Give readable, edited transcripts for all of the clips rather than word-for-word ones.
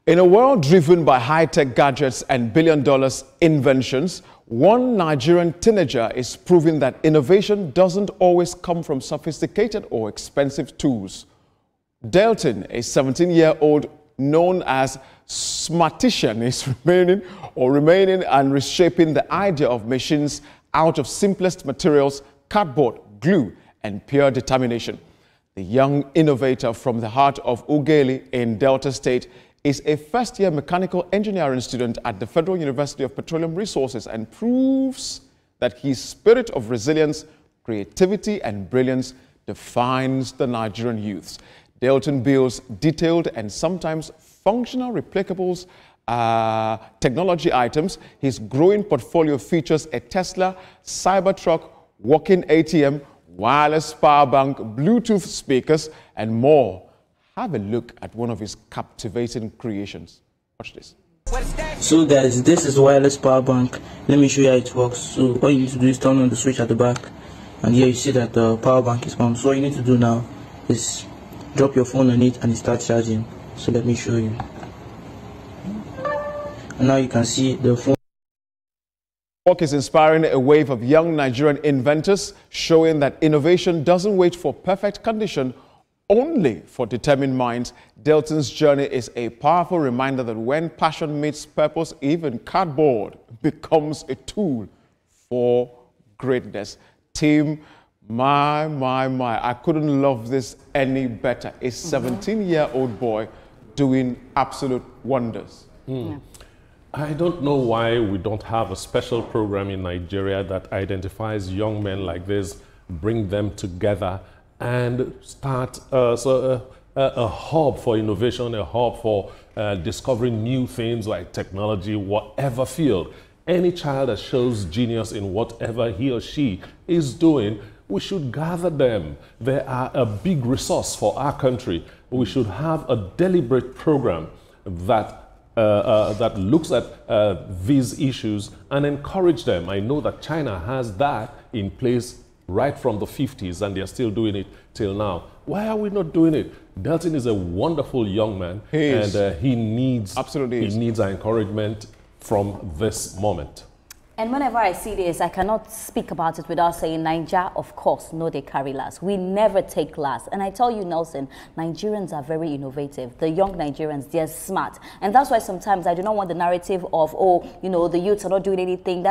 In a world driven by high-tech gadgets and billion-dollar inventions, one Nigerian teenager is proving that innovation doesn't always come from sophisticated or expensive tools. Darlyton, a 17-year-old known as Smartician, is remaining and reshaping the idea of machines out of simplest materials, cardboard, glue, and pure determination. The young innovator from the heart of Ughelli in Delta State is a first-year mechanical engineering student at the Federal University of Petroleum Resources and proves that his spirit of resilience, creativity, and brilliance defines the Nigerian youths. Darlyton builds detailed and sometimes functional replicables technology items. His growing portfolio features a Tesla Cybertruck, walking ATM, wireless power bank, Bluetooth speakers, and more. Have a look at one of his captivating creations. Watch this. So guys, this is the wireless power bank. Let me show you how it works. So all you need to do is turn on the switch at the back, and here you see that the power bank is on. So all you need to do now is drop your phone on it and it starts charging. So let me show you. And now you can see the phone. Work is inspiring a wave of young Nigerian inventors, showing that innovation doesn't wait for perfect condition, only for determined minds. Darlyton's journey is a powerful reminder that when passion meets purpose, even cardboard becomes a tool for greatness. Team, my, I couldn't love this any better. A 17-year-old boy doing absolute wonders. Yeah. I don't know why we don't have a special program in Nigeria that identifies young men like this, bring them together, and start a hub for innovation, a hub for discovering new things like technology, whatever field. Any child that shows genius in whatever he or she is doing, we should gather them. They are a big resource for our country. We should have a deliberate program that that looks at these issues and encourage them. I know that China has that in place right from the 50s, and they're still doing it till now. Why are we not doing it? Darlyton is a wonderful young man, and he needs our encouragement from this moment. And whenever I see this, I cannot speak about it without saying, Naija, of course, no, they carry last. We never take last. And I tell you, Nelson, Nigerians are very innovative. The young Nigerians, they're smart. And that's why sometimes I do not want the narrative of, oh, you know, the youths are not doing anything,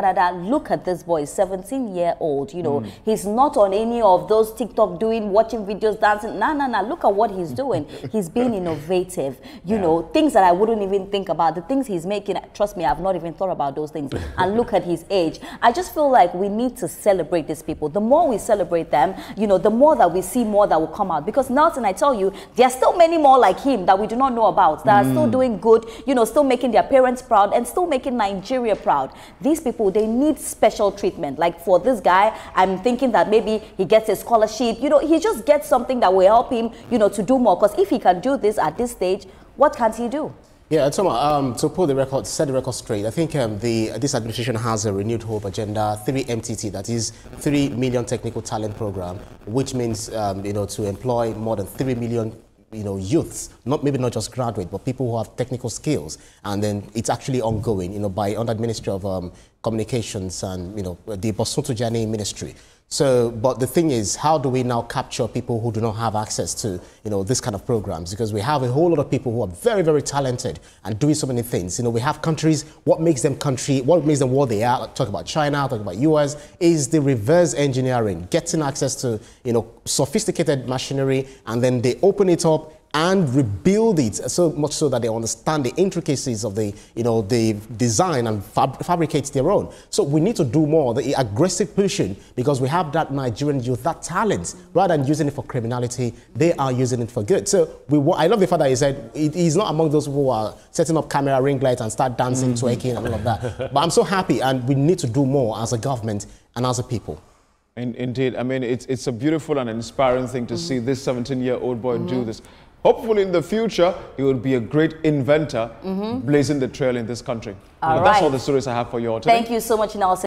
Look at this boy, 17-year-old, you know. He's not on any of those TikTok watching videos, dancing. No. Look at what he's doing. He's being innovative. You know, things that I wouldn't even think about. The things he's making, trust me, I've not even thought about those things. And look at his age. I just feel like we need to celebrate these people. The more we celebrate them, you know, the more that we see more that will come out. Because Nelson, I tell you, there are still many more like him that we do not know about, that are still doing good, you know, still making their parents proud and still making Nigeria proud. These people, they need special treatment. Like for this guy, I'm thinking that maybe he gets a scholarship, you know, he just gets something that will help him, you know, to do more. Because if he can do this at this stage, what can't he do? Yeah, Toma, to put the record, set the record straight, I think this administration has a renewed hope agenda, 3MTT, that is 3 million technical talent program, which means, you know, to employ more than 3 million, you know, youths, maybe not just graduate, but people who have technical skills. And then it's actually ongoing, you know, under the Ministry of Communications and, you know, the Ovwighosuotu Ministry. So, but the thing is, how do we now capture people who do not have access to, you know, this kind of programs? Because we have a whole lot of people who are very, very talented and doing so many things. You know, we have countries, what makes them what they are, talk about China, talk about US, is the reverse engineering, getting access to, you know, sophisticated machinery, and then they open it up and rebuild it so much so that they understand the intricacies of the, you know, the design and fabricate their own. So we need to do more, the aggressive pushing, because we have that Nigerian youth, that talent. Rather than using it for criminality, they are using it for good. So I love the fact that he said he's not among those who are setting up camera ring lights and start dancing, twerking and all of that. But I'm so happy, and we need to do more as a government and as a people. Indeed. I mean, it's a beautiful and inspiring thing to see this 17-year-old boy do this. Hopefully in the future, he will be a great inventor, blazing the trail in this country. That's all the stories I have for you all today. Thank you so much, Nelson.